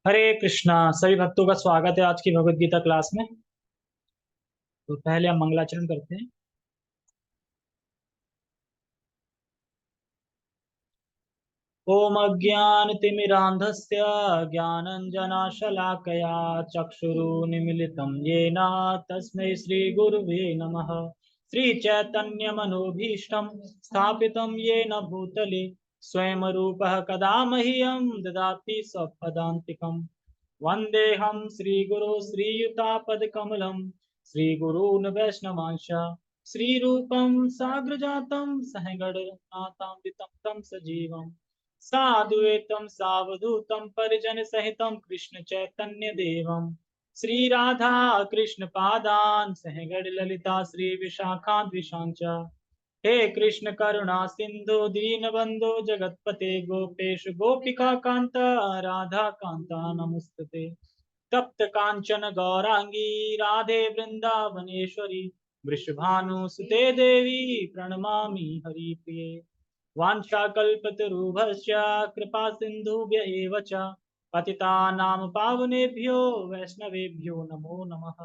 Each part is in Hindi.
हरे कृष्णा। सभी भक्तों का स्वागत है आज की भगवत गीता क्लास में। तो पहले हम मंगलाचरण करते हैं। ओम अज्ञानतिमिरान्धस्य ज्ञानञ्जनशलाकया चक्षुरुन्मीलितं येन तस्मै श्रीगुरुवे नमः। श्रीचैतन्यमनोभीष्टं स्थापितं येन भूतले स्वयं रूपः कदा मह्यं ददाति स्वपदान्तिकम्। वन्देऽहं श्रीगुरो श्रीयुतापदकमलं श्रीगुरून् वैष्णवांश श्रीरूपं साग्रजातं सहगणनाथान्वितं तं सजीवम् साद्वैतं सावधूतं परिजनसहितं कृष्ण चैतन्य देवं श्री राधा कृष्ण पादान सहगण ललिता श्री विशाखान्विशां च। हे कृष्ण करुणा सिंधु दीनबंधु जगतपते गोपेश गोपिका कांत राधा कांता नमस्तुते। तप्त कांचन गौरांगी राधे वृंदावनेश्वरी वृषभानुसुते देवी प्रणमामि हरिप्रिये। वाञ्छाकल्पतरुभ्यश्च कृपा सिन्धुभ्य एव च पतितानां पावनेभ्यो वैष्णवेभ्यो नमो नमः।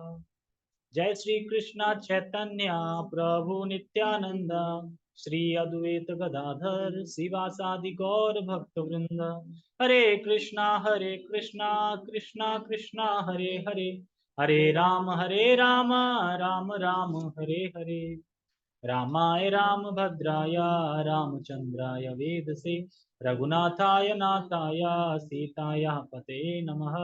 जय श्री कृष्ण चैतन्य प्रभु नित्यानंद श्री अद्वैत गदाधर शिवासादि गौर भक्त वृंद। हरे कृष्णा कृष्णा कृष्णा हरे हरे, हरे राम राम राम हरे हरे। रामाय रामभद्राय रामचंद्राय वेदसे रघुनाथाय नाथाय सीताया पते नमः।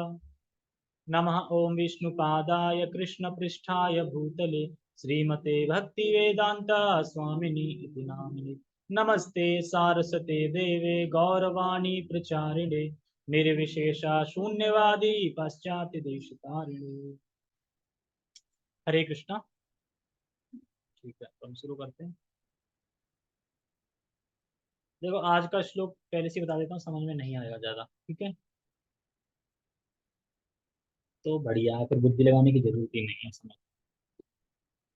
नमः ओं विष्णुपादाय कृष्णपृष्ठाय भूतले श्रीमते भक्तिवेदांत स्वामिनि इति नामिने। नमस्ते सारस्वते देवे गौरवाणी प्रचारिणे निर्विशेषा शून्यवादी पाश्चात्य देशतारिणे। हरे कृष्णा। ठीक है, तो हम शुरू करते हैं। देखो, आज का श्लोक पहले से बता देता हूँ, समझ में नहीं आएगा ज्यादा, ठीक है? तो बढ़िया, फिर बुद्धि लगाने की जरूरत ही नहीं है, समझ,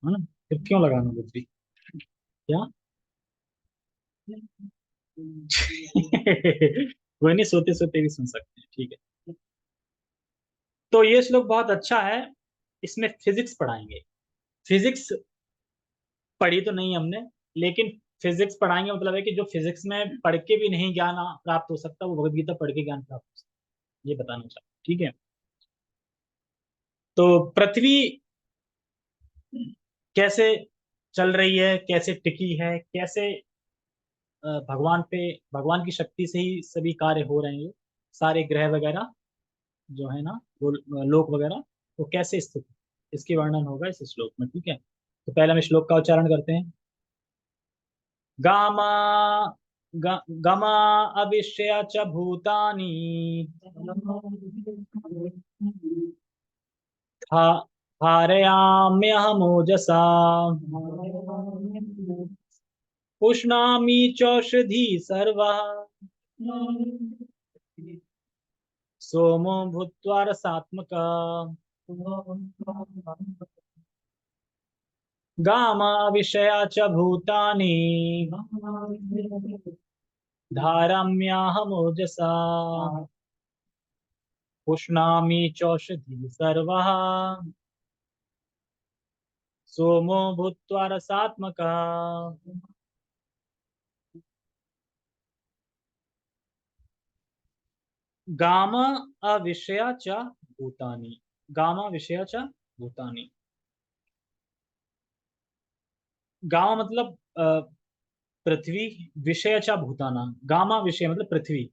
है ना? फिर क्यों लगाना बुद्धि? क्या? कोई नहीं, सोते सोते भी सुन सकते हैं, ठीक है। तो ये श्लोक बहुत अच्छा है। इसमें फिजिक्स पढ़ाएंगे। फिजिक्स पढ़ी तो नहीं हमने, लेकिन फिजिक्स पढ़ाएंगे मतलब है कि जो फिजिक्स में पढ़ के भी नहीं ज्ञान प्राप्त हो सकता, वो भगवत गीता पढ़ के ज्ञान प्राप्त हो सकता, ये बताना चाहता हूँ, ठीक है? तो पृथ्वी कैसे चल रही है, कैसे टिकी है, कैसे भगवान पे, भगवान की शक्ति से ही सभी कार्य हो रहे हैं, सारे ग्रह वगैरह जो है ना, वो लोक वगैरह, वो कैसे स्थित है, इसकी वर्णन होगा इस श्लोक में, ठीक है? तो पहले हम श्लोक का उच्चारण करते हैं। गामा गमा अविश्य च भूतानि था धारयाम्यहमोजसा पुष्णामि चौषधी सर्वः सोमो भूत्वा रसात्मकः। गामा विषया च भूतानि धारयाम्यहमोजसा पुष्णामि चौषधी सर्वः सोमो भूत्वा रसात्मकः। गामा अविषया च भूतानि। गामा विषया च भूतानि। गामा मतलब पृथ्वी, विषय च भूताना, गामा विषय मतलब पृथ्वी,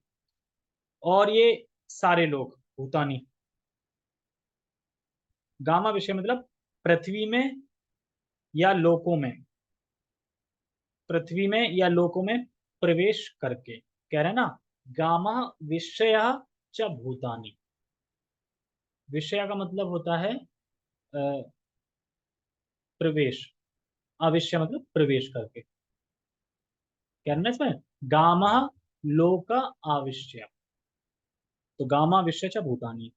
और ये सारे लोग भूतानी। गामा विषय मतलब पृथ्वी में या लोकों में, पृथ्वी में या लोकों में प्रवेश करके, कह रहे हैं ना। गामा विषय च भूतानी। विषय का मतलब होता है प्रवेश, अविश्य मतलब प्रवेश करके, कहना है इसमें। गामा लोक आविश्य, तो गामा विषय च भूतानी।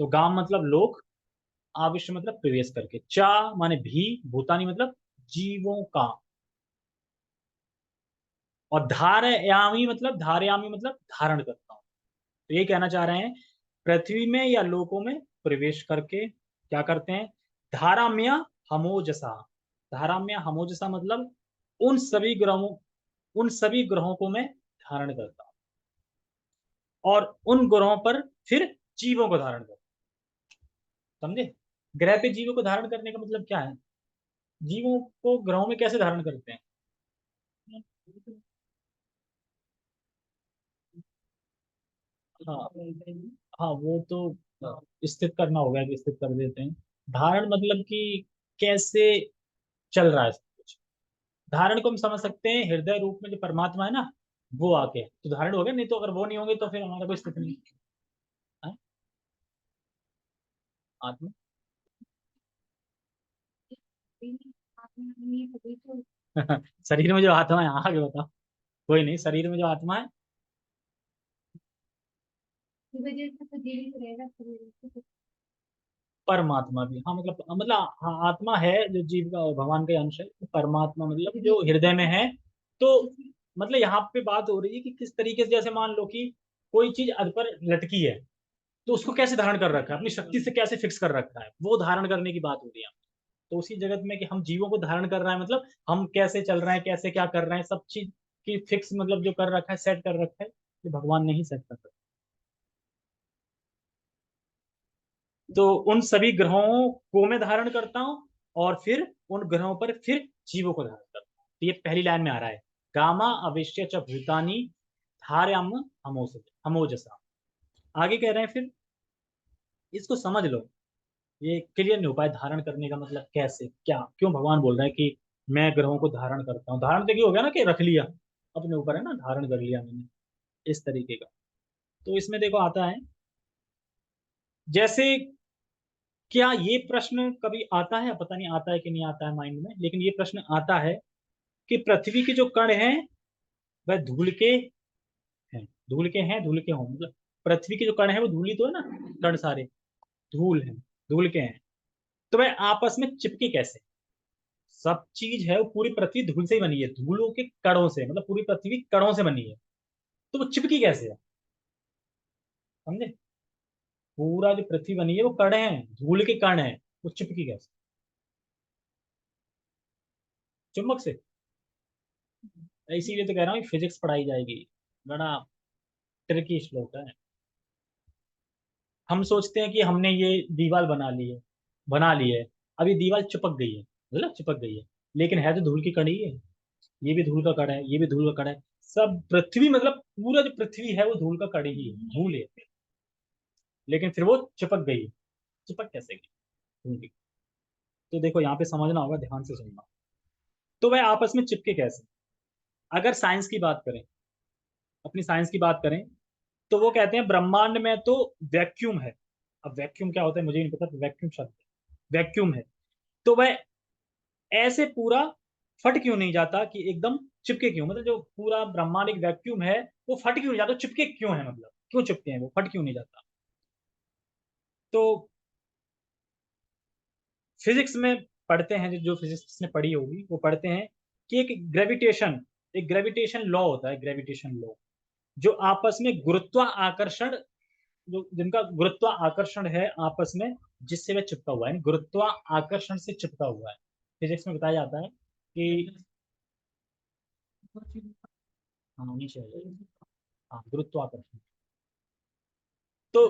तो गाम मतलब लोक, आविश्य मतलब प्रवेश करके, चा माने भी, भूतानी मतलब जीवों का, और धारयामी मतलब, धारयामी मतलब धारण करता हूं। तो ये कहना चाह रहे हैं पृथ्वी में या लोकों में प्रवेश करके क्या करते हैं, धाराम्य हमोजसा। धाराम्य हमोजसा मतलब उन सभी ग्रहों उन सभी ग्रहों को मैं धारण करता हूं, और उन ग्रहों पर फिर जीवों को धारण करता हूं। समझे? ग्रह पे जीवों को धारण करने का मतलब क्या है? जीवों को ग्रहों में कैसे धारण करते हैं? हाँ, हाँ वो तो स्थित करना होगा कि स्थित कर देते हैं। धारण मतलब कि कैसे चल रहा है सब कुछ। धारण को हम समझ सकते हैं हृदय रूप में जो परमात्मा है ना, वो आके तो धारण हो गया, नहीं तो अगर वो नहीं होंगे तो फिर हमारा कोई स्थिति नहीं है। आत्मा शरीर में जो आत्मा है, आगे बताओ। कोई नहीं, शरीर में जो आत्मा है, परमात्मा भी, हाँ मतलब हाँ, आत्मा है जो जीव का भगवान का अंश है, तो परमात्मा मतलब जो हृदय में है। तो मतलब यहाँ पे बात हो रही है कि किस तरीके से, जैसे मान लो कि कोई चीज अध पर लटकी है, तो उसको कैसे धारण कर रखा है, अपनी शक्ति से कैसे फिक्स कर रखा है, वो धारण करने की बात हो रही है। तो उसी जगत में कि हम जीवों को धारण कर रहे हैं, मतलब हम कैसे चल रहे हैं, कैसे क्या कर रहे हैं, सब चीज की फिक्स मतलब जो कर रखा है, सेट कर रखा है, ये भगवान ने ही सेट कर रखा है। तो उन सभी ग्रहों को मैं धारण करता हूँ, और फिर उन ग्रहों पर फिर जीवों को धारण करता हूँ। तो ये पहली लाइन में आ रहा है, गामा अविश्य च भूतानि धारयाम हमोजसा। आगे कह रहे हैं फिर, इसको समझ लो, ये क्लियर नहीं हो पाया धारण करने का मतलब कैसे, क्या, क्यों भगवान बोल रहे हैं कि मैं ग्रहों को धारण करता हूँ। धारण देखिए हो गया ना कि रख लिया अपने ऊपर, है ना, धारण कर लिया मैंने, इस तरीके का। तो इसमें देखो आता है, जैसे क्या ये प्रश्न कभी आता है, पता नहीं आता है कि नहीं आता है माइंड में, लेकिन ये प्रश्न आता है कि पृथ्वी के जो कण हैं वह धूल के हैं, धूल के हैं, धूल के हों मतलब पृथ्वी के जो कण है वो धूल ही तो है ना, कण सारे धूल हैं, धूल के हैं। तो वह आपस में चिपके कैसे? सब चीज है वो, पूरी पृथ्वी धूल से ही बनी है, धूलों के कणों से, मतलब पूरी पृथ्वी कणों से बनी है, तो वो चिपकी कैसे है? समझे? पूरा जो पृथ्वी बनी है वो कण है, धूल के कण है, वो चिपकी कैसे? चुंबक से। इसीलिए तो कह रहा हूँ फिजिक्स पढ़ाई जाएगी, बड़ा ट्रिकी श्लोक है। हम सोचते हैं कि हमने ये दीवार बना ली है, अब ये दीवार चिपक गई है, मतलब चिपक गई है, लेकिन है तो धूल की कण ही है। ये भी धूल का कण है, ये भी धूल का कण है, सब पृथ्वी मतलब पूरा जो पृथ्वी है वो धूल का कण ही है, धूल है, लेकिन फिर वो चिपक गई है। चिपक कैसे गई धूल की? तो देखो यहाँ पे समझना होगा, ध्यान से सुनना। तो वह आपस में चिपके कैसे? अगर साइंस की बात करें, अपनी साइंस की बात करें, तो वो कहते हैं ब्रह्मांड में तो वैक्यूम है। अब वैक्यूम क्या होता है मुझे नहीं पता, वैक्यूम शब्द, वैक्यूम है, तो वह ऐसे पूरा फट क्यों नहीं जाता कि एकदम चिपके क्यों, मतलब जो पूरा ब्रह्मांड एक वैक्यूम है, वो फट क्यों नहीं जाता, चिपके क्यों है, मतलब क्यों चिपके हैं, वो फट क्यों नहीं जाता? तो फिजिक्स में पढ़ते हैं, जो फिजिक्स ने पढ़ी होगी वो पढ़ते हैं कि एक ग्रेविटेशन लॉ होता है, ग्रेविटेशन लॉ, जो आपस में गुरुत्व आकर्षण, जो जिनका गुरुत्व आकर्षण है आपस में, जिससे वह चिपका हुआ है, गुरुत्व आकर्षण से चिपका हुआ है। फिजिक्स में बताया जाता है कि हाँ नीचे आ जाइए। हाँ गुरुत्वाकर्षण। तो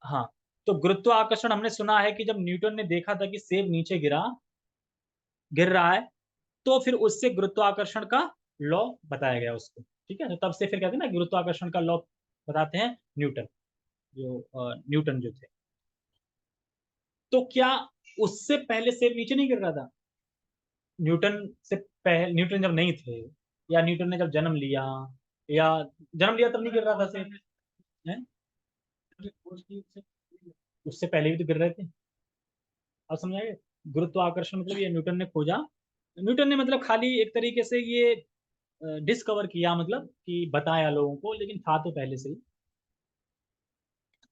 हाँ, तो गुरुत्वाकर्षण हमने सुना है कि जब न्यूटन ने देखा था कि सेब नीचे गिर रहा है, तो फिर उससे गुरुत्वाकर्षण का लॉ बताया गया उसको। ठीक है, तो तब से फिर कहते हैं ना गुरुत्वाकर्षण का लॉ बताते हैं न्यूटन, न्यूटन जो थे। तो क्या उससे पहले सेब नीचे नहीं गिर रहा था? न्यूटन से पहले, न्यूटन जब नहीं थे, या न्यूटन ने जब या जन्म लिया तब नहीं गिर रहा था सेब? हैं? उससे पहले भी तो गिर रहे थे। आप समझाइए, गुरुत्वाकर्षण मतलब ये न्यूटन ने खोजा, न्यूटन ने मतलब खाली एक तरीके से ये डिस्कवर किया, मतलब कि बताया लोगों को, लेकिन था तो पहले से ही।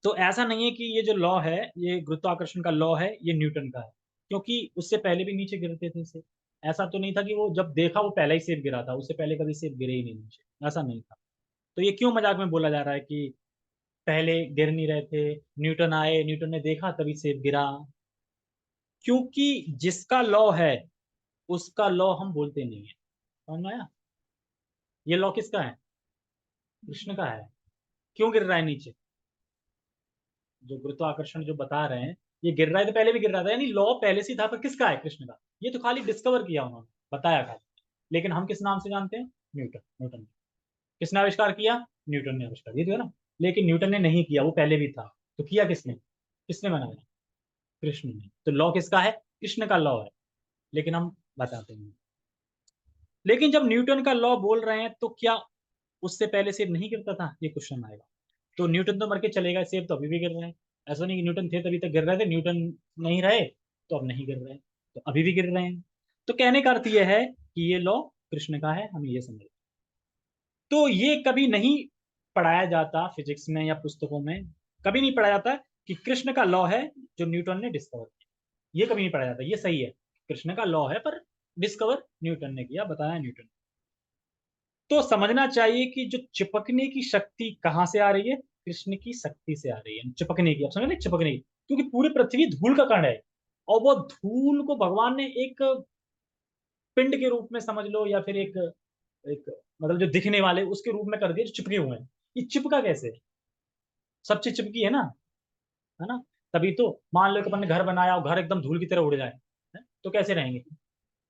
तो ऐसा नहीं है कि ये जो लॉ है, ये गुरुत्वाकर्षण का लॉ है, ये न्यूटन का है, क्योंकि उससे पहले भी नीचे गिरते थे सेब। ऐसा तो नहीं था कि वो जब देखा वो पहले ही सेब गिरा था, उससे पहले कभी सेब गिरे ही नहीं नीचे, ऐसा नहीं था। तो ये क्यों मजाक में बोला जा रहा है कि पहले गिर नहीं रहे थे, न्यूटन आए, न्यूटन ने देखा तभी सेब गिरा। क्योंकि जिसका लॉ है उसका लॉ हम बोलते नहीं है। समझ में आया? ये लॉ किसका है? कृष्ण का है। क्यों गिर रहा है नीचे? जो गुरुत्वाकर्षण जो बता रहे हैं, ये गिर रहा है तो पहले भी गिर रहा था, यानी लॉ पहले से था, पर किसका है? कृष्ण का। ये तो खाली डिस्कवर किया उन्होंने, बताया खाली। लेकिन हम किस नाम से जानते हैं? न्यूटन। न्यूटन ने। किसने आविष्कार किया? न्यूटन ने आविष्कार, ये तो है ना। लेकिन न्यूटन ने नहीं किया, वो पहले भी था। तो किया किसने? किसने बनाया? कृष्ण ने। तो लॉ किसका है? कृष्ण का लॉ है। लेकिन हम बताते नहीं। लेकिन जब न्यूटन का लॉ बोल रहे हैं तो क्या उससे पहले सेब नहीं गिरता था? ये क्वेश्चन आएगा। तो न्यूटन तो मर के चले गए, सेब तो अभी भी गिर रहे हैं। ऐसा नहीं कि न्यूटन थे तभी तक गिर रहे थे, न्यूटन नहीं रहे तो अब नहीं गिर रहे हैं, तो अभी भी गिर रहे हैं। तो कहने का अर्थ ये है कि ये लॉ कृष्ण का है, हमें ये समझ। तो ये कभी नहीं पढ़ाया जाता फिजिक्स में या पुस्तकों में, कभी नहीं पढ़ाया जाता कि कृष्ण का लॉ है जो न्यूटन ने डिस्कवर किया। ये कभी नहीं पढ़ाया जाता। ये सही है, कृष्ण का लॉ है, पर डिस्कवर न्यूटन ने किया, बताया न्यूटन ने। तो समझना चाहिए कि जो चिपकने की शक्ति कहाँ से आ रही है? कृष्ण की शक्ति से आ रही है चिपकने की। आप समझ रहे? चिपकने की, क्योंकि पूरी पृथ्वी धूल का कण है, और वो धूल को भगवान ने एक पिंड के रूप में समझ लो, या फिर एक एक मतलब जो दिखने वाले उसके रूप में कर दिया, जो चिपके हुए हैं। ये चिपका कैसे? सब चीज चिपकी है ना। तभी तो मान लो कि अपन ने घर बनाया और घर एकदम धूल की तरह उड़ जाए, है? तो कैसे रहेंगे?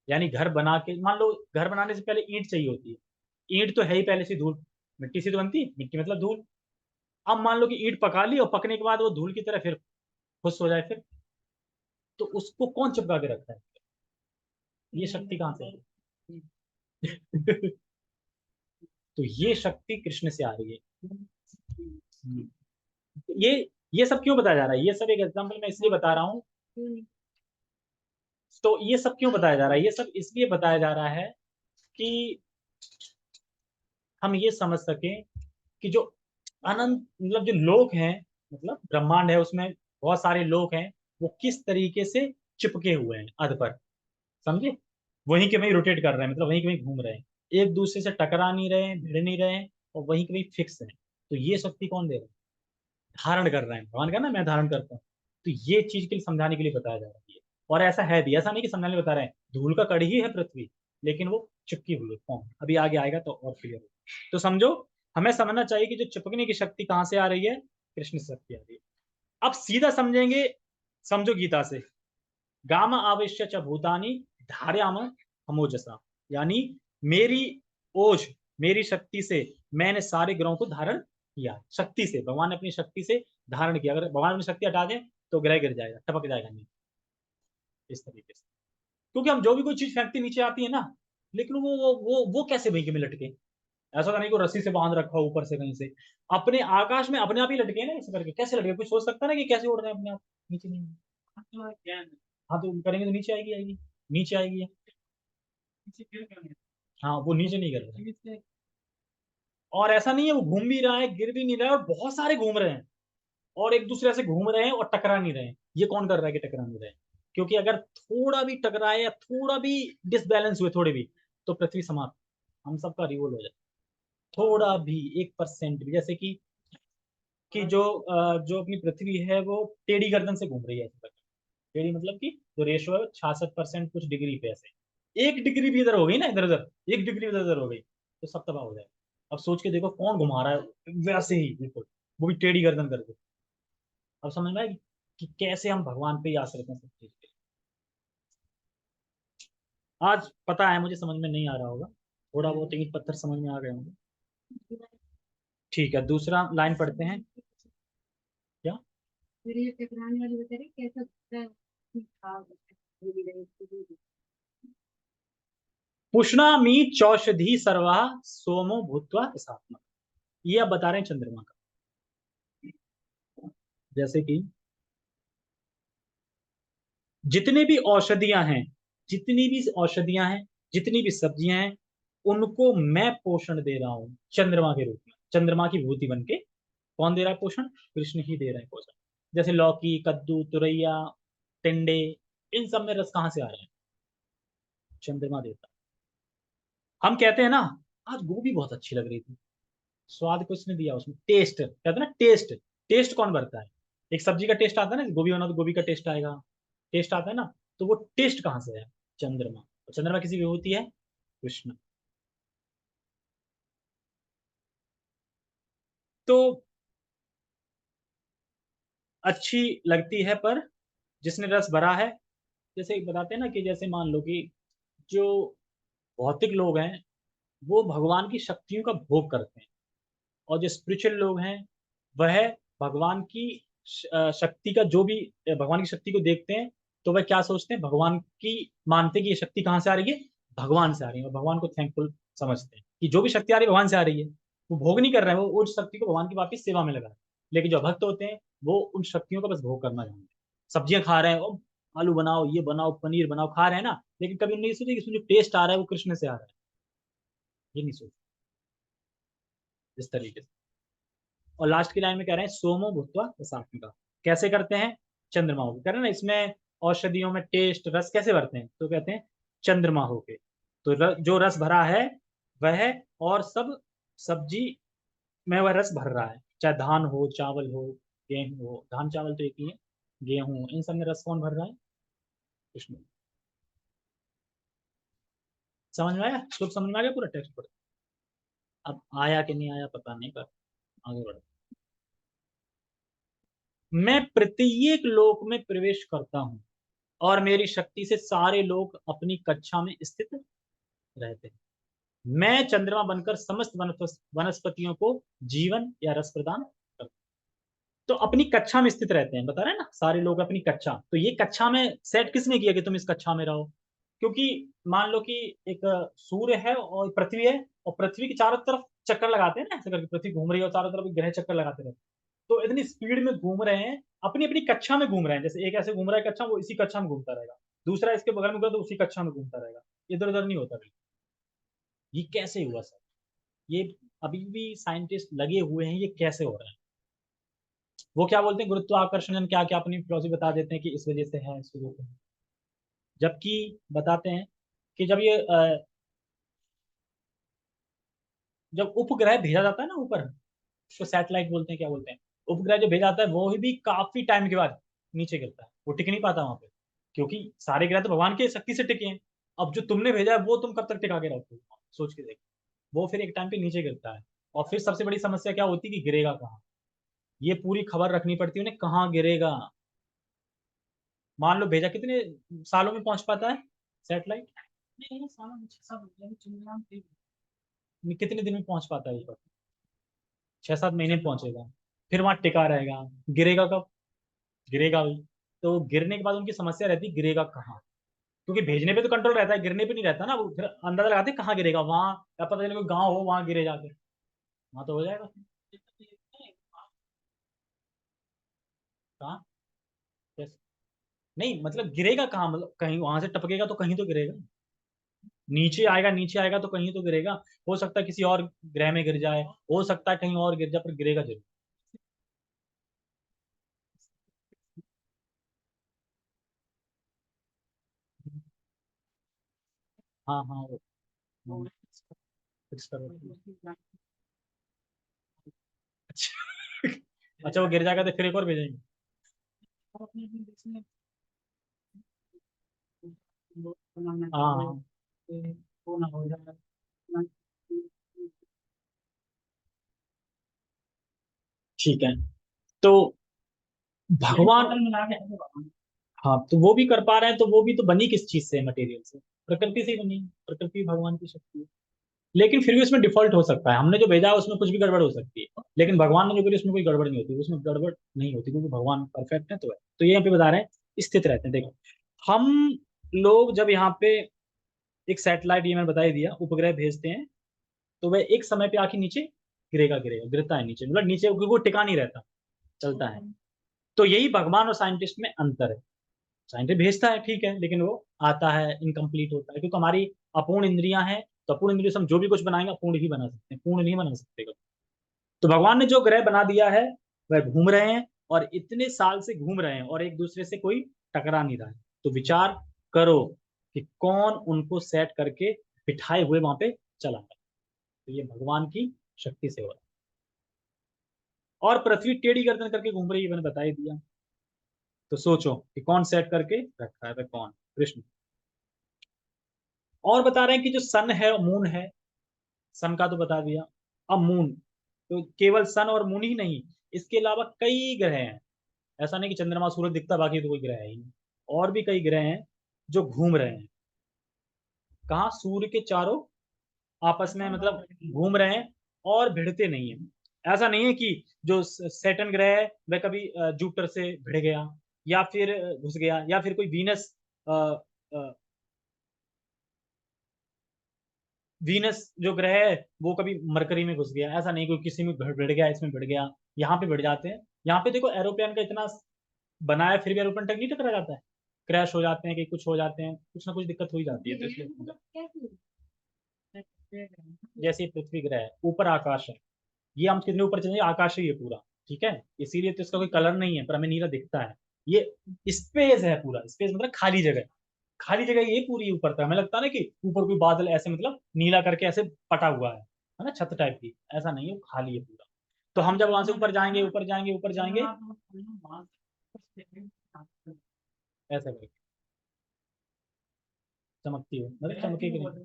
यानी घर बना के, मान लो घर बनाने से पहले ईंट चाहिए होती है। ईंट तो है ही पहले से धूल, मिट्टी से तो बनती है, मिट्टी मतलब धूल। अब मान लो कि ईंट पका ली और पकने के बाद वो धूल की तरह फिर खुश हो जाए, फिर तो उसको कौन चिपका के रखता है? ये शक्ति कहाँ से आई? तो ये शक्ति कृष्ण से आ रही है। ये ये सब क्यों बताया जा रहा है? ये सब एक एग्जांपल मैं इसलिए बता रहा हूँ। तो ये सब क्यों बताया जा रहा है? ये सब इसलिए बताया जा रहा है कि हम ये समझ सकें कि जो अनंत मतलब जो लोक हैं, मतलब ब्रह्मांड है, उसमें बहुत सारे लोक हैं, वो किस तरीके से चिपके हुए हैं अध पर। समझे? वहीं के वहीं रोटेट कर रहे हैं, मतलब वहीं के वहीं घूम रहे हैं, एक दूसरे से टकरा नहीं रहे हैं, भिड़ नहीं रहे हैं, और वहीं के वहीं फिक्स है। तो ये शक्ति कौन दे रहा है? धारण कर रहे हैं। भगवान का ना, मैं धारण करता हूँ। तो ये चीज के लिए समझाने के लिए बताया जा रहा है। और ऐसा है भी, ऐसा नहीं कि समझाने बता रहे हैं, धूल का कण ही है पृथ्वी, लेकिन वो चिपकी हुई है फॉर्म। अभी आगे आएगा तो और क्लियर होगा। तो समझो, हमें समझना चाहिए कि जो चिपकने की शक्ति कहाँ से आ रही है? कृष्ण से शक्ति आ रही है। अब सीधा समझेंगे, समझो गीता से, गाम आवेश्य च भूतानि धारयाम हमोजसा। यानी मेरी ओज, मेरी शक्ति से मैंने सारे ग्रहों को धारण किया। शक्ति से, भगवान ने अपनी शक्ति से धारण किया। अगर भगवान अपनी शक्ति हटा दें तो ग्रह गिर जाएगा, टपक जाएगा नहीं, इस तरीके से। क्योंकि हम जो भी कोई चीज फेंकते नीचे आती है ना, लेकिन वो कैसे वहीं के में लटके? ऐसा तो नहीं को रस्सी से बांध रखा हो ऊपर से कहीं से, अपने आकाश में अपने आप ही लटके ना, ऐसे करके कैसे लटके? कोई सोच सकता है ना कि कैसे उड़ रहे हैं अपने आप? नीचे नहीं। हाँ तो करेंगे तो नीचे आएगी, आएगी नीचे आएगी। हाँ, वो नीचे नहीं कर रहा है। और ऐसा नहीं है वो घूम भी रहा है, गिर भी नहीं रहा है, और बहुत सारे घूम रहे हैं और एक दूसरे से घूम रहे हैं और टकरा नहीं रहे हैं। ये कौन कर रहा है कि टकरा नहीं रहे हैं? क्योंकि अगर थोड़ा भी टकराए या थोड़ा भी डिसबैलेंस हुए, थोड़े भी, तो पृथ्वी समाप्त, हम सबका रिवोल्व हो जाए। थोड़ा भी 1% भी, जैसे कि जो अपनी पृथ्वी है वो टेढ़ी गर्दन से घूम रही है ऐसे। टेढ़ी मतलब कि जो रेशो है 66% कुछ डिग्री पे, ऐसे 1 डिग्री भी इधर हो गई ना, इधर उधर 1 डिग्री इधर उधर हो गई तो सब तबाह हो जाए। अब सोच के देखो कौन घुमा रहा है वैसे ही बिल्कुल, वो भी टेढ़ी गर्दन करके। अब समझ में आएगी कि कैसे हम भगवान पे ही आश्रित हैं सब चीज के। आज पता है मुझे समझ में नहीं आ रहा होगा, थोड़ा बहुत ईंट पत्थर समझ में आ गए होंगे। ठीक है, दूसरा लाइन पढ़ते हैं। क्या? फिर ये टकराने वाली बता रही कैसा था। पुष्णामी चौषधि सर्वा सोमो भूत्वा स्थात्मा। ये अब बता रहे हैं चंद्रमा का। जैसे कि जितने भी औषधियां हैं, जितनी भी औषधियां हैं, जितनी भी सब्जियां हैं, उनको मैं पोषण दे रहा हूं चंद्रमा के रूप में, चंद्रमा की भूति बन के। कौन दे रहा है पोषण? कृष्ण ही दे रहे हैं पोषण। जैसे लौकी, कद्दू, तुरैया, टिंडे, इन सब में रस कहाँ से आ रहे हैं? चंद्रमा देता है। हम कहते हैं ना, आज गोभी बहुत अच्छी लग रही थी, स्वाद किसने दिया उसमें? टेस्ट कहते हैं ना, टेस्ट। टेस्ट कौन भरता है? एक सब्जी का टेस्ट आता है ना, गोभी बना तो गोभी का टेस्ट आएगा, टेस्ट आता है ना। तो वो टेस्ट कहाँ से है? चंद्रमा। और चंद्रमा किसी विभूति है? कृष्ण। तो अच्छी लगती है, पर जिसने रस भरा है, जैसे बताते हैं ना कि जैसे मान लो कि जो भौतिक लोग हैं वो भगवान की शक्तियों का भोग करते हैं, और जो स्पिरिचुअल लोग हैं वह भगवान की शक्ति का जो भी भगवान की शक्ति को देखते हैं, तो वह क्या सोचते हैं, भगवान की मानते हैं कि ये शक्ति कहाँ से आ रही है, भगवान से आ रही है, और भगवान को थैंकफुल समझते हैं कि जो भी शक्ति आ रही है भगवान से आ रही है। वो भोग नहीं कर रहे हैं, वो उस शक्ति को भगवान की वापिस सेवा में लगा रहे हैं। लेकिन जो भक्त होते हैं वो उन शक्तियों का बस भोग करना जानते हैं। सब्जियां खा रहे हैं, ओ आलू बनाओ, ये बनाओ, पनीर बनाओ, खा रहे हैं ना, लेकिन कभी नहीं सोचे कि इसमें जो टेस्ट आ रहा है वो कृष्ण से आ रहा है, ये नहीं सोचते इस तरीके से। और लास्ट की लाइन में कह रहे हैं सोमो भूत्वा रसात्मिका। कैसे करते हैं? चंद्रमा होके कह रहे हैं ना इसमें। औषधियों में टेस्ट रस कैसे भरते हैं? तो कहते हैं चंद्रमा होके। तो जो रस भरा है वह, और सब सब्जी में वह रस भर रहा है, चाहे धान हो, चावल हो, गेहूं हो। धान चावल तो एक ही है, गेहूं, इन सब में रस कौन भर रहा है? कृष्ण। समझ में आया? श्लोक समझ में आ गया? पूरा टेक्स्ट पढ़। अब आया कि नहीं आया पता नहीं, पर आगे बढ़ो। मैं प्रत्येक लोक में प्रवेश करता हूँ, और मेरी शक्ति से सारे लोग अपनी कक्षा में स्थित रहते हैं। मैं चंद्रमा बनकर समस्त वनस्पतियों को जीवन या रस प्रदान करता हूँ। तो अपनी कक्षा में स्थित रहते हैं, बता रहे हैं ना, सारे लोग अपनी कक्षा। तो ये कक्षा में सेट किसने किया कि तुम इस कक्षा में रहो? क्योंकि मान लो कि एक सूर्य है और पृथ्वी है, और पृथ्वी के चारों तरफ चक्कर लगाते हैं ना, ऐसे करके पृथ्वी घूम रही है और चारों तरफ ग्रह चक्कर लगाते रहते हैं। तो इतनी स्पीड में घूम रहे हैं, अपनी अपनी कक्षा में घूम रहे हैं। जैसे एक ऐसे घूम रहा है कक्षा, वो इसी कक्षा में घूमता रहेगा। दूसरा इसके बगल में गया तो उसी कक्षा में घूमता रहेगा, इधर उधर नहीं होता। ये कैसे हुआ सर? ये अभी भी साइंटिस्ट लगे हुए हैं, ये कैसे हो रहा है? वो क्या बोलते हैं, गुरुत्वाकर्षण क्या क्या अपनी फिलोसफी बता देते हैं कि इस वजह से है, इस वजह से है। जबकि बताते हैं कि जब ये जब उपग्रह भेजा जाता है ना ऊपर, उसको सैटेलाइट बोलते हैं, क्या बोलते हैं, उपग्रह जो भेजा जाता है वो भी काफी टाइम के बाद नीचे गिरता है, वो टिक नहीं पाता वहां पे। क्योंकि सारे ग्रह तो भगवान की शक्ति से टिके हैं। अब जो तुमने भेजा है वो तुम कब तक टिका के रखोगे? सोच के देखो। वो फिर एक टाइम पे नीचे गिरता है। और फिर सबसे बड़ी समस्या क्या होती है कि गिरेगा कहाँ? ये पूरी खबर रखनी पड़ती है उन्हें, कहाँ गिरेगा। मान लो भेजा, कितने सालों में पहुंच पाता है सैटेलाइट? नहीं, सालों में 6-7 महीने, चंद्रयान कितने दिन में पहुंच पाता है ऊपर? 6-7 महीने में पहुंचेगा। फिर वहां टिका रहेगा। गिरेगा कब? गिरेगा भी। तो गिरने के बाद उनकी समस्या रहती है गिरेगा कहाँ। क्योंकि भेजने पे तो कंट्रोल रहता है, गिरने पे नहीं रहता ना। वो फिर अंदाजा लगाते हैं कहाँ गिरेगा, वहां या पता चले कोई गाँव हो वहां गिरे जाके, वहां तो हो जाएगा। कहाँ? कैसे? नहीं मतलब गिरेगा कहाँ, मतलब कहीं वहां से टपकेगा तो कहीं तो गिरेगा। नीचे आएगा, नीचे आएगा तो कहीं तो गिरेगा। हो सकता है किसी और ग्रह में गिर जाए, हो सकता है कहीं और गिर जाए, पर गिरेगा जरूर। हाँ हाँ वो फिक्स करो। अच्छा। अच्छा, वो गिर जाएगा तो फिर एक और भेजेंगे। हाँ हाँ। ठीक है। तो भगवान, हाँ तो वो भी कर पा रहे हैं, तो वो भी तो बनी किस चीज से? मटेरियल से, प्रकृति से ही बनी है। प्रकृति भगवान की शक्ति है। लेकिन फिर भी उसमें डिफॉल्ट हो सकता है, हमने जो भेजा है उसमें कुछ भी गड़बड़ हो सकती है, लेकिन भगवान ने जो करी उसमें कोई गड़बड़ नहीं होती, उसमें गड़बड़ नहीं होती, क्योंकि भगवान परफेक्ट है। तो ये यहाँ पे बता रहे हैं स्थित रहते हैं। देखो, हम लोग जब यहाँ पे एक सैटेलाइट, ये मैंने बता ही दिया, उपग्रह भेजते हैं, तो वह एक समय पे आके नीचे गिरेगा, गिरेगा गिरता है नीचे, मतलब नीचे, क्योंकि वो टिका नहीं रहता, चलता है। तो यही भगवान और साइंटिस्ट में अंतर है। साइंटिस्ट भेजता है ठीक है, लेकिन वो आता है इनकम्प्लीट होता है, क्योंकि हमारी अपूर्ण इंद्रियां हैं। तो अपूर्ण इंद्रियों से हम जो भी कुछ बनाएंगे अपूर्ण ही बना सकते हैं, पूर्ण नहीं बना सकते कभी। तो भगवान ने जो ग्रह बना दिया है वह घूम रहे हैं, और इतने साल से घूम रहे हैं, और एक दूसरे से कोई टकरा नहीं रहा है। तो विचार करो कि कौन उनको सेट करके बिठाए हुए वहां पे चला है। तो ये भगवान की शक्ति से हो रहा है। और पृथ्वी टेढ़ी गर्दन करके घूम रही है, मैंने बता ही दिया। तो सोचो कि कौन सेट करके रखा है, वह कौन? कृष्ण। और बता रहे हैं कि जो सन है, मून है, सन का तो बता दिया। अब मून, तो केवल सन और मून ही नहीं, इसके अलावा कई ग्रह हैं। ऐसा नहीं कि चंद्रमा सूरज दिखता बाकी तो कोई ग्रह है ही नहीं। और भी कई ग्रह हैं जो घूम रहे हैं। कहाँ? सूर्य के चारों आपस में मतलब घूम रहे हैं और भिड़ते नहीं है। ऐसा नहीं है कि जो सैटर्न ग्रह है वह कभी जुपिटर से भिड़ गया, या फिर घुस गया, या फिर कोई वीनस, वीनस जो ग्रह है वो कभी मरकरी में घुस गया। ऐसा नहीं कोई किसी में भिड़ गया, इसमें भिड़ गया। यहाँ पे भिड़ जाते हैं। यहाँ पे देखो एरोप्लेन का इतना बना है, फिर भी एरोप्लेन तक नहीं टकरा जाता है। क्रैश हो जाते हैं कि कुछ हो जाते हैं, कुछ ना कुछ दिक्कत हो ही जाती है, तो इसलिए मतलब कैसे? जैसे पृथ्वी ग्रह है, ऊपर आकाश है। ये हम कितने ऊपर चलेंगे, आकाश ही है पूरा। ठीक है, इसीलिए तो इसका कोई कलर नहीं है, पर हमें नीला दिखता है। ये स्पेस है पूरा, स्पेस मतलब खाली जगह। खाली जगह ये पूरी ऊपर तक, हमें लगता है ना कि ऊपर कोई बादल ऐसे मतलब नीला करके ऐसे पटा हुआ है ना, छत टाइप की। ऐसा नहीं है, वो खाली है पूरा। तो हम जब वहां से ऊपर जाएंगे, ऊपर जाएंगे, ऊपर जाएंगे, ऐसा करके चमकती हो, मतलब चमकेगी नहीं।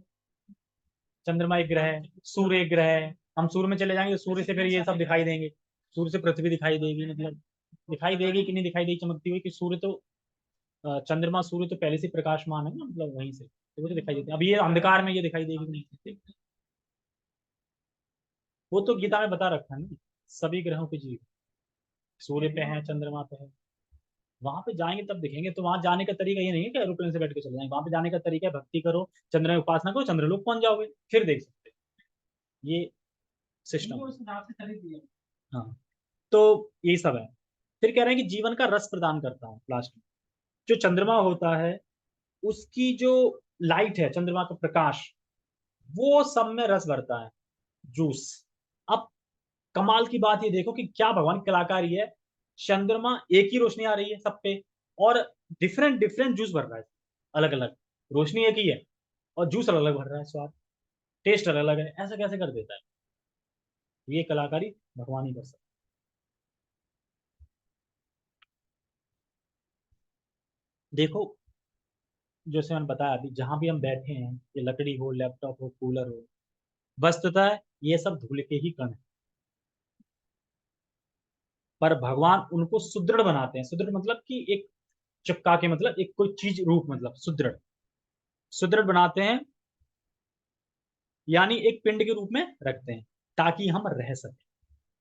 चंद्रमा एक ग्रह है, सूर्य एक ग्रह है। हम सूर्य में चले जाएंगे, सूर्य से फिर ये सब दिखाई देंगे। सूर्य से पृथ्वी दिखाई देगी, मतलब दिखाई देगी कि नहीं दिखाई देगी चमकती हुई, कि सूर्य तो चंद्रमा सूर्य तो पहले से प्रकाशमान है ना, मतलब वहीं से तो वो तो दिखाई देते हैं। अब ये अंधकार में ये दिखाई देगी कि नहीं? वो तो गीता में बता रखा है ना, सभी ग्रहों पे जीव, सूर्य पे है, चंद्रमा पे है। वहां पे जाएंगे तब दिखेंगे। तो वहां जाने का तरीका ये नहीं है कि एरोप्लेन से बैठ के चले जाएंगे। वहां पे जाने का तरीका है, भक्ति करो, चंद्र में उपासना करो, चंद्रलोक पहुंच जाओगे, फिर देख सकते हैं। ये सिस्टम। हाँ, तो यही सब है। फिर कह रहे हैं कि जीवन का रस प्रदान करता है लास्ट में। जो चंद्रमा होता है, उसकी जो लाइट है, चंद्रमा का प्रकाश, वो सब में रस भरता है, जूस। अब कमाल की बात ये देखो कि क्या भगवान की कलाकारी है। चंद्रमा एक ही रोशनी आ रही है सब पे, और डिफरेंट डिफरेंट जूस भर रहा है, अलग अलग। रोशनी एक ही है और जूस अलग अलग भर रहा है, स्वाद टेस्ट अलग अलग है। ऐसा कैसे कर देता है? ये कलाकारी भगवान ही कर सकता है। देखो, जैसे मैंने बताया अभी, जहां भी हम बैठे हैं, ये लकड़ी हो, लैपटॉप हो, कूलर हो, वस्तुतः ये सब धूल के ही कण है। पर भगवान उनको सुदृढ़ बनाते हैं। सुदृढ़ मतलब कि एक चिपका के, मतलब एक कोई चीज रूप, मतलब सुदृढ़, सुदृढ़ बनाते हैं, यानी एक पिंड के रूप में रखते हैं, ताकि हम रह सकें।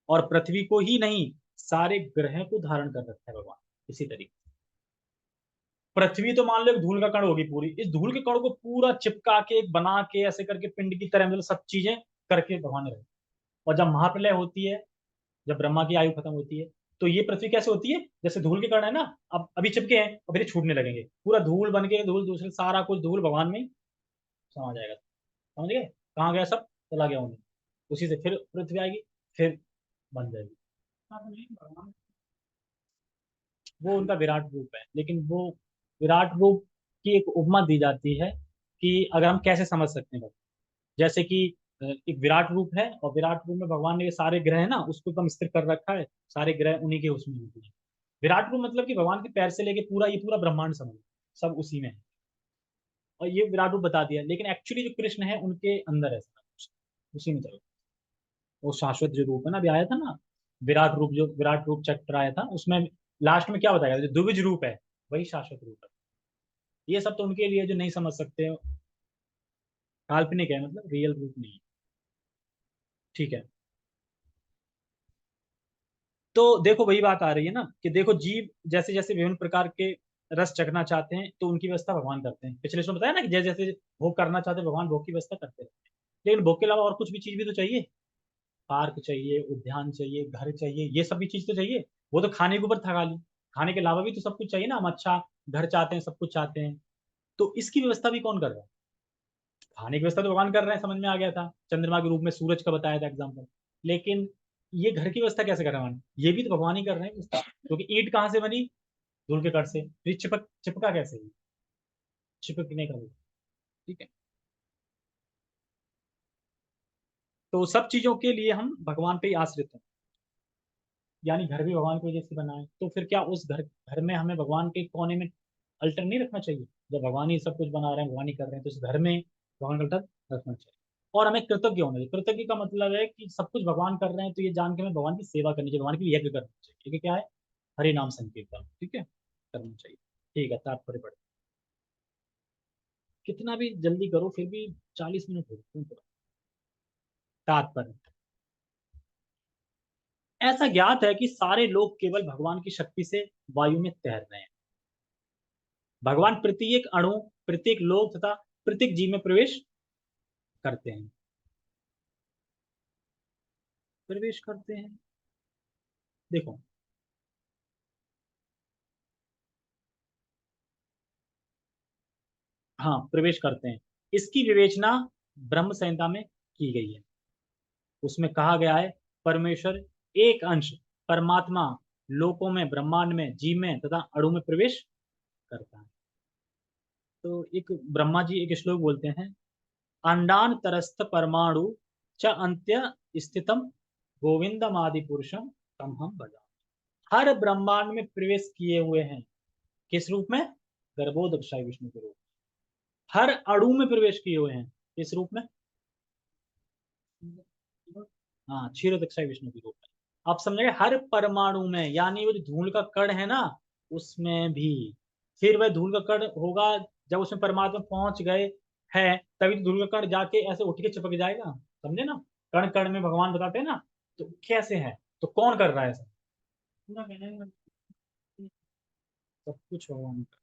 और पृथ्वी को ही नहीं, सारे ग्रह को धारण कर रखा है भगवान इसी तरीके। पृथ्वी तो मान लो एक धूल का कण होगी पूरी, इस धूल के कण को पूरा चिपका के, एक बना के, ऐसे करके पिंड की तरह, मतलब सब चीजें करके भगवान ने रखी। और जब महाप्रलय होती है, जब ब्रह्मा की आयु खत्म होती है, तो ये पृथ्वी कैसे होती है? जैसे धूल के कण है ना, अब अभी चिपके हैं और फिर ये छूटने लगेंगे, पूरा धूल बन के, धूल दूसरे, सारा कुछ धूल भगवान में समा जाएगा। समझ गए? कहाँ गया सब? चला गया उन्हें। उसी से फिर पृथ्वी आएगी, फिर बन जाएगी। वो उनका विराट रूप है, लेकिन वो विराट रूप की एक उपमा दी जाती है कि अगर हम कैसे समझ सकते हैं। जैसे कि एक विराट रूप है, और विराट रूप में भगवान ने ये सारे ग्रह है ना, उसको कम स्थिर कर रखा है। सारे ग्रह उन्हीं के उसमें होते हैं। विराट रूप मतलब कि भगवान के पैर से लेके पूरा, ये पूरा ब्रह्मांड समझ, सब उसी में है। और ये विराट रूप बता दिया, लेकिन एक्चुअली जो कृष्ण है उनके अंदर है सारा कुछ, उसी में चलो। वो शाश्वत जो रूप है ना, अभी आया था ना विराट रूप, जो विराट रूप चैप्टर आया था, उसमें लास्ट में क्या बताया गया? जो द्विज रूप है, वही शाश्वत रूप है। ये सब तो उनके लिए जो नहीं समझ सकते, काल्पनिक है, मतलब रियल रूप नहीं है। ठीक है, तो देखो वही बात आ रही है ना, कि देखो जीव जैसे जैसे विभिन्न प्रकार के रस चखना चाहते हैं, तो उनकी व्यवस्था भगवान करते हैं। पिछले उसमें बताया ना कि जैसे जैसे भोग करना चाहते हैं, भगवान भोग की व्यवस्था करते हैं। लेकिन भोग के अलावा और कुछ भी चीज भी तो चाहिए। पार्क चाहिए, उद्यान चाहिए, घर चाहिए, ये सब भी चीज तो चाहिए। वो तो खाने के ऊपर था खाली, खाने के अलावा भी तो सब कुछ चाहिए ना। हम अच्छा घर चाहते हैं, सब कुछ चाहते हैं। तो इसकी व्यवस्था भी कौन कर रहा है? खाने की व्यवस्था तो भगवान कर रहे हैं, समझ में आ गया था, चंद्रमा के रूप में सूरज का बताया था एग्जाम्पल। लेकिन ये घर की व्यवस्था कैसे कर रहे हैं भगवान? ये भी तो भगवान ही कर रहे हैं व्यवस्था, क्योंकि ईंट कहाँ से बनी? धूल के कण से, फिर चिपक चिपका कैसे? चिपकने का भी। ठीक है, तो सब चीजों के लिए हम भगवान पे ही आश्रित हैं। यानी घर भी भगवान की वजह से बना है, तो फिर क्या उस घर घर में हमें भगवान के कोने में अल्टर नहीं रखना चाहिए? जब भगवान ही सब कुछ बना रहे हैं, भगवान ही कर रहे हैं, तो उस घर में भगवान का अल्टर रखना चाहिए। और हमें कृतज्ञ होना चाहिए। कृतज्ञ का मतलब है कि सब कुछ भगवान कर रहे हैं, तो ये जान के हमें भगवान की सेवा करनी चाहिए, भगवान के लिए यज्ञ करना चाहिए। ठीक है, क्या है? हरि नाम संकीर्तन, ठीक है, करना चाहिए। ठीक है, तात्पर्य पढ़। कितना भी जल्दी करो फिर भी 40 मिनट हो गए। तात्पर्य, ऐसा ज्ञात है कि सारे लोग केवल भगवान की शक्ति से वायु में तैर रहे हैं। भगवान प्रत्येक अणु, प्रत्येक लोक तथा प्रत्येक जीव में प्रवेश करते हैं। प्रवेश करते हैं, देखो, हाँ प्रवेश करते हैं। इसकी विवेचना ब्रह्म संहिता में की गई है। उसमें कहा गया है, परमेश्वर एक अंश परमात्मा लोकों में, ब्रह्मांड में, जीव में तथा अणु में प्रवेश करता है। तो एक ब्रह्मा जी एक श्लोक बोलते हैं, अंडान तरस्थ परमाणु च अंत्य स्थितम गोविंदमादि पुरुषम तम हम भजा। हर ब्रह्मांड में प्रवेश किए हुए हैं, किस रूप में? गर्भोदक्षाय विष्णु के रूप। हर अणु में प्रवेश किए हुए हैं, किस रूप में? हाँ, क्षीरोदक्षाय विष्णु के रूप में। आप समझे, हर परमाणु में, यानी वो जो धूल का कण है ना, उसमें भी। फिर वह धूल का कण होगा, जब उसमें परमात्मा पहुंच गए हैं, तभी तो धूल का कण जाके ऐसे उठ के चिपक जाएगा। समझे ना? कण कण में भगवान बताते हैं ना, तो कैसे है, तो कौन कर रहा है ऐसा? सब कुछ भगवान का।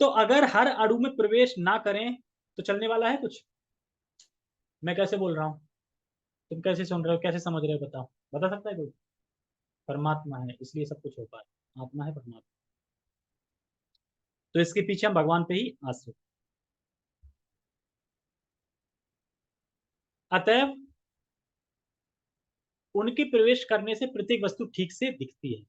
तो अगर हर अणु में प्रवेश ना करें तो चलने वाला है कुछ? मैं कैसे बोल रहा हूँ, तुम कैसे सुन रहे हो, कैसे समझ रहे हो, बताओ, बता सकता है कोई? परमात्मा है इसलिए सब कुछ हो पा रहा है, आत्मा है परमात्मा, तो इसके पीछे हम भगवान पे ही आश्रित। अतएव उनके प्रवेश करने से प्रत्येक वस्तु ठीक से दिखती है।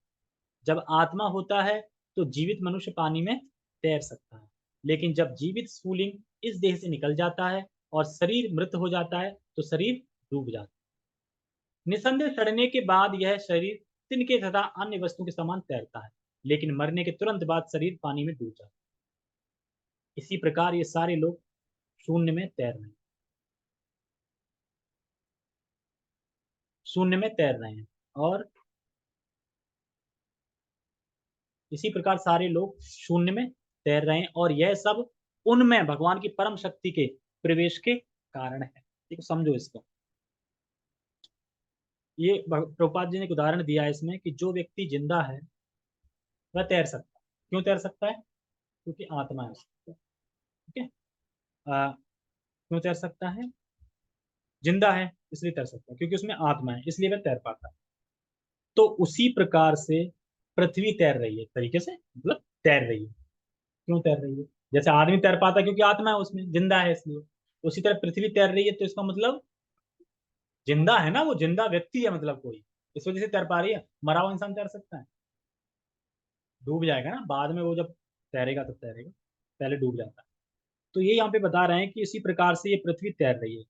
जब आत्मा होता है तो जीवित मनुष्य पानी में तैर सकता है, लेकिन जब जीवित स्फुलिंग इस देह से निकल जाता है और शरीर मृत हो जाता है तो शरीर डूब जाता है। निसंदेह सड़ने के बाद यह शरीर तिनके तथा अन्य वस्तुओं के समान तैरता है, लेकिन मरने के तुरंत बाद शरीर पानी में डूब जाता है। इसी प्रकार ये सारे लोग शून्य में तैर रहे हैं, शून्य में तैर रहे हैं। और इसी प्रकार सारे लोग शून्य में तैर रहे हैं, और यह सब उनमें भगवान की परम शक्ति के प्रवेश के कारण है। ठीक है, समझो इसको। ये प्रभुपाद जी ने एक उदाहरण दिया है इसमें, कि जो व्यक्ति जिंदा है वह तैर सकता है। क्यों तैर सकता है? क्योंकि आत्मा है उसकी। ठीक है। क्यों तैर सकता है? जिंदा है इसलिए तैर सकता है, क्योंकि उसमें आत्मा है इसलिए वह तैर पाता है। तो उसी प्रकार से पृथ्वी तैर रही है, एक तरीके से, मतलब तैर रही है। क्यों तैर रही है? जैसे आदमी तैर पाता है क्योंकि आत्मा है उसमें, जिंदा है इसलिए। उसी तरह पृथ्वी तैर रही है, तो इसका मतलब जिंदा है ना, वो जिंदा व्यक्ति है, मतलब कोई, इस वजह से तैर पा रही है। मरा हुआ इंसान तैर सकता है? डूब जाएगा ना, बाद में वो जब तैरेगा तब तैरेगा, पहले डूब जाता है। तो ये यहाँ पे बता रहे हैं कि इसी प्रकार से ये पृथ्वी तैर रही है।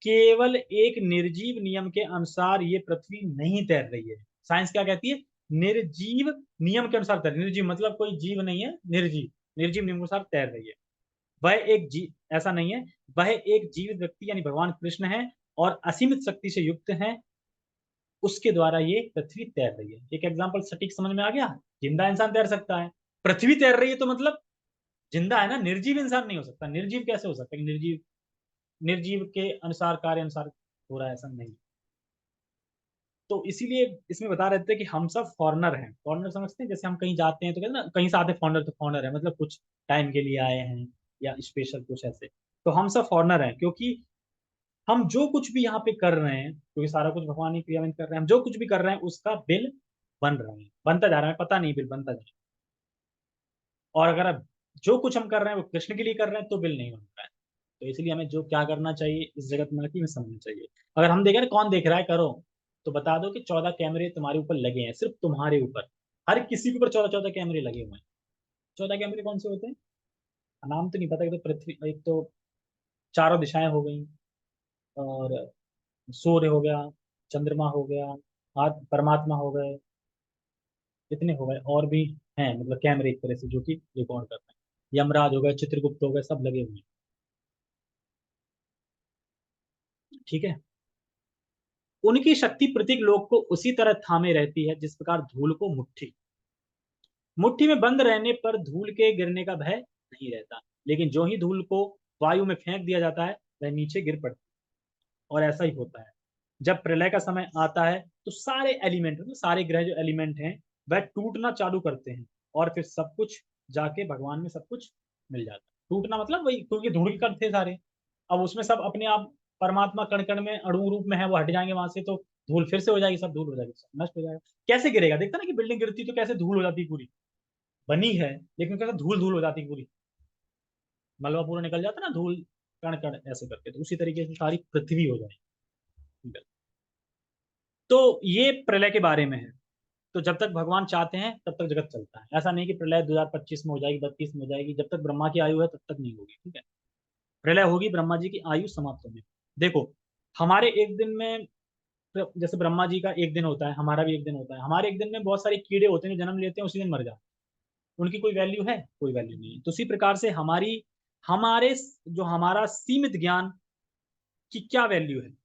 केवल एक निर्जीव नियम के अनुसार ये पृथ्वी नहीं तैर रही है। साइंस क्या कहती है? निर्जीव नियम के अनुसार तैर, निर्जीव मतलब कोई जीव नहीं है, निर्जीव, निर्जीव नियम के अनुसार तैर रही है। वह एक जीव ऐसा नहीं है, वह एक जीवित व्यक्ति यानी भगवान कृष्ण है, और असीमित शक्ति से युक्त है, उसके द्वारा ये पृथ्वी तैर रही है। एक एग्जांपल सटीक समझ में आ गया? जिंदा इंसान तैर सकता है, पृथ्वी तैर रही है, तो मतलब जिंदा है ना, निर्जीव इंसान नहीं हो सकता। निर्जीव कैसे हो सकता है? निर्जीव, निर्जीव के अनुसार, कार्य अनुसार हो रहा है, ऐसा नहीं। तो इसीलिए इसमें बता रहे थे कि हम सब फॉरनर हैं। फॉरनर समझते हैं, जैसे हम कहीं जाते हैं तो कहते हैं ना, कहीं से आते फॉरनर, तो फॉरनर है मतलब कुछ टाइम के लिए आए हैं या स्पेशल कुछ ऐसे। तो हम सब फॉरनर हैं, क्योंकि हम जो कुछ भी यहाँ पे कर रहे हैं, क्योंकि सारा कुछ भगवान ही क्रियान्वित कर रहे हैं, हम जो कुछ भी कर रहे हैं उसका बिल बन रहा है, बनता जा रहा है, पता नहीं, बिल बनता जा रहा है। और अगर अब जो कुछ हम कर रहे हैं वो कृष्ण के लिए कर रहे हैं तो बिल नहीं बन रहा है। तो इसलिए हमें जो क्या करना चाहिए इस जगत में आके हमें समझना चाहिए। अगर हम देखें ना कौन देख रहा है, करो, तो बता दो कि 14 कैमरे तुम्हारे ऊपर लगे हैं, सिर्फ तुम्हारे ऊपर। हर किसी के ऊपर 14 14 कैमरे लगे हुए हैं। 14 कैमरे कौन से होते हैं? नाम तो नहीं पता। एक तो पृथ्वी, एक तो चारों दिशाएं हो गई, और सूर्य हो गया, चंद्रमा हो गया, परमात्मा हो गए, कितने हो गए और भी हैं, मतलब कैमरे एक तरह से जो कि रिकॉर्ड करते हैं। यमराज हो गए, चित्रगुप्त हो गए, सब लगे हुए हैं। ठीक है। उनकी शक्ति प्रत्येक लोक को उसी तरह थामे रहती है जिस प्रकार धूल को मुट्ठी, मुट्ठी में बंद रहने पर धूल के गिरने का भय नहीं रहता, लेकिन जो ही धूल को वायु में फेंक दिया जाता है वह नीचे गिर पड़ती है। और ऐसा ही होता है जब प्रलय का समय आता है, तो सारे एलिमेंट, सारे ग्रह जो एलिमेंट हैं वह टूटना चालू करते हैं, और फिर सब कुछ जाके भगवान में सब कुछ मिल जाता है। टूटना मतलब वही, क्योंकि धूल के कण थे सारे, अब उसमें सब अपने आप परमात्मा कण कण में अणु रूप में है, वो हट जाएंगे वहां से, तो धूल फिर से हो जाएगी, सब धूल हो जाएगी, सब नष्ट हो जाएगा। कैसे गिरेगा, देखता ना कि बिल्डिंग गिरती तो कैसे धूल हो जाती पूरी, बनी है लेकिन कैसे धूल धूल हो जाती पूरी, मलबा पूरा निकल जाता ना धूल कण कण ऐसे करके, तो उसी तरीके से सारी पृथ्वी हो जाएगी। तो ये प्रलय के बारे में है। तो जब तक भगवान चाहते हैं तब तक जगत चलता है, ऐसा नहीं कि प्रलय 2025 में हो जाएगी, 32 में हो जाएगी, जब तक ब्रह्मा की आयु है तब तक नहीं होगी। ठीक है, प्रलय होगी ब्रह्मा जी की आयु समाप्त होने। देखो, हमारे एक दिन में, जैसे ब्रह्मा जी का एक दिन होता है, हमारा भी एक दिन होता है, हमारे एक दिन में बहुत सारे कीड़े होते हैं जो जन्म लेते हैं उसी दिन मर जाते हैं, उनकी कोई वैल्यू है? कोई वैल्यू नहीं है। तो उसी प्रकार से हमारी, हमारे जो हमारा सीमित ज्ञान की क्या वैल्यू है,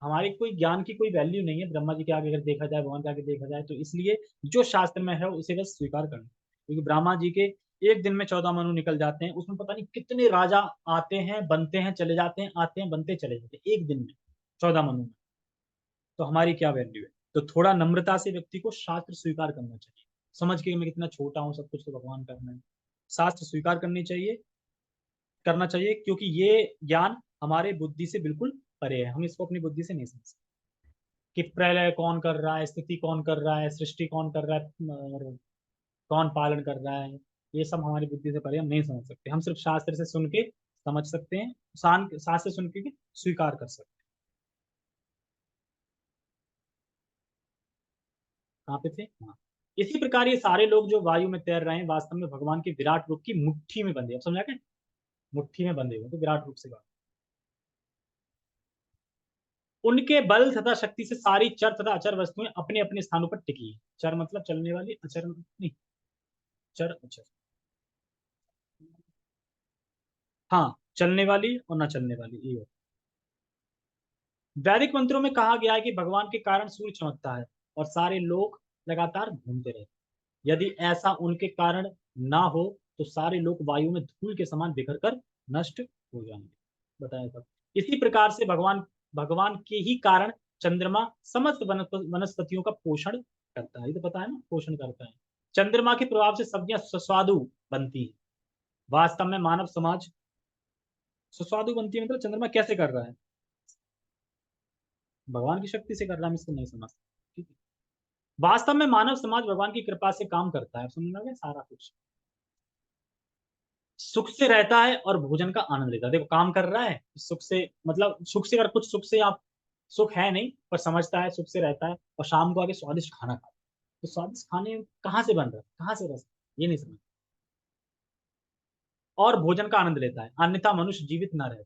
हमारे कोई ज्ञान की कोई वैल्यू नहीं है ब्रह्मा जी के आगे अगर देखा जाए, भगवान के आगे देखा जाए, तो इसलिए जो शास्त्र में है उसे बस स्वीकार करना, क्योंकि ब्रह्मा जी के एक दिन में 14 मनु निकल जाते हैं, उसमें पता नहीं कितने राजा आते हैं, बनते हैं, चले जाते हैं, आते हैं, बनते, चले जाते हैं, एक दिन में 14 मनु में। तो हमारी क्या वैल्यू है? तो थोड़ा नम्रता से व्यक्ति को शास्त्र स्वीकार करना चाहिए, समझ के मैं कितना छोटा हूँ, सब कुछ तो भगवान करना है। शास्त्र स्वीकार करनी चाहिए, करना चाहिए, क्योंकि ये ज्ञान हमारे बुद्धि से बिल्कुल परे है, हम इसको अपनी बुद्धि से नहीं समझ सकते कि प्रलय कौन कर रहा है, स्थिति कौन कर रहा है, सृष्टि कौन कर रहा है, और कौन पालन कर रहा है, ये सब हमारी बुद्धि से परे हम नहीं समझ सकते। हम सिर्फ शास्त्र से सुन के समझ सकते हैं, शास्त्र सुन के स्वीकार कर सकते हैं। कहाँ पे थे? हाँ। इसी प्रकार ये सारे लोग जो वायु में तैर रहे हैं वास्तव में भगवान के विराट रूप की मुट्ठी में बंधे, अब समझा क्या? मुट्ठी में बंधे हुए तो विराट रूप से बात। उनके बल तथा शक्ति से सारी चर तथा अचर वस्तुएं अपने अपने स्थानों पर टिकी है। चर मतलब चलने वाली, अचर नहीं, चर अचर, हाँ, चलने वाली और न चलने वाली, ये। वैदिक मंत्रों में कहा गया है कि भगवान के कारण सूर्य चमकता है और सारे लोग लगातार घूमते रहते हैं। यदि ऐसा उनके कारण ना हो तो सारे लोग वायु में धूल के समान बिखर कर नष्ट हो जाएंगे, बताया था। इसी प्रकार से भगवान भगवान के ही कारण चंद्रमा समस्त वनस्पतियों का पोषण करता है, ये तो पता है ना, पोषण करता है। चंद्रमा के प्रभाव से सब्जियां सुस्वादु बनती है। वास्तव में मानव समाज सुस्वादु बनती है, मतलब चंद्रमा कैसे कर रहा है? भगवान की शक्ति से कर रहा है, हम इसको नहीं समझ सकते। ठीक है। वास्तव में मानव समाज भगवान की कृपा से काम करता है, समझ में सारा कुछ सुख से रहता है और भोजन का आनंद लेता है। देखो, काम कर रहा है सुख से, मतलब सुख से, अगर कुछ सुख से आप, सुख है नहीं पर समझता है, सुख से रहता है, और शाम को आके स्वादिष्ट खाना खाता है। तो स्वादिष्ट खाने कहाँ से बन रहा है, कहाँ से रस, ये नहीं समझ, और भोजन का आनंद लेता है, अन्यथा मनुष्य जीवित ना रहे।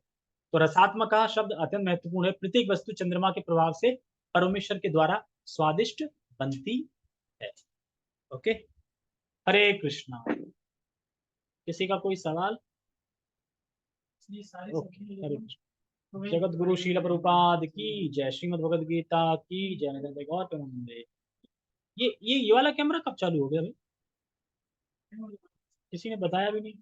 तो रसात्मक का शब्द अत्यंत महत्वपूर्ण है। प्रत्येक वस्तु चंद्रमा के प्रभाव से परमेश्वर के द्वारा स्वादिष्ट बनती है। ओके। हरे कृष्णा। किसी का कोई सवाल? ओके, हरे कृष्ण। जगत गुरु शील प्रभुपाद की जय, श्रीमद् भगवद गीता की जय, नित्यानंद गौर प्रेमानंदे। ये वाला कैमरा कब चालू हो गया भाई? किसी ने बताया भी नहीं।